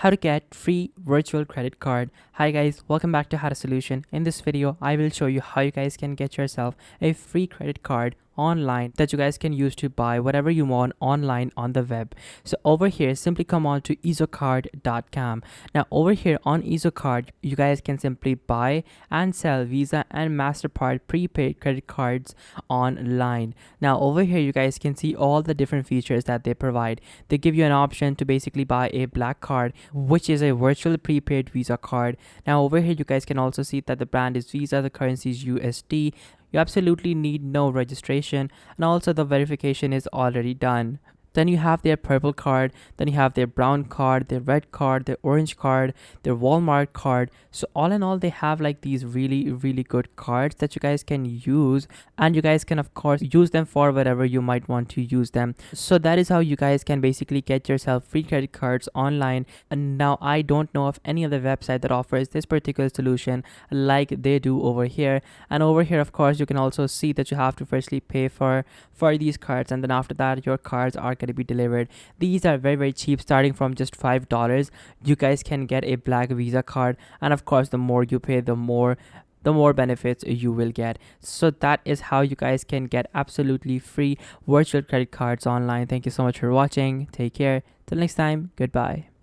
how to get free virtual credit card. Hi guys, welcome back to How to Solution. In this video I will show you how you guys can get yourself a free credit card online that you guys can use to buy whatever you want online on the web. So over here, simply come on to ezocard.com. Now over here on ezocard, you guys can simply buy and sell Visa and Mastercard prepaid credit cards online. Now over here you guys can see all the different features that they provide. They give you an option to basically buy a black card, which is a virtual prepaid Visa card. Now over here you guys can also see that the brand is Visa, the currency is USD. You absolutely need no registration, and also the verification is already done. Then you have their purple card, then you have their brown card, their red card, their orange card, their Walmart card. So all in all, they have like these really good cards that you guys can use, and you guys can of course use them for whatever you might want to use them. So that is how you guys can basically get yourself free credit cards online. And now I don't know of any other website that offers this particular solution like they do over here. And over here of course you can also see that you have to firstly pay for these cards, and then after that your cards are going to be delivered. These are very cheap, starting from just $5. You guys can get a black Visa card, and of course the more you pay, the more benefits you will get. So that is how you guys can get absolutely free virtual credit cards online. Thank you so much for watching. Take care. Till next time. Goodbye.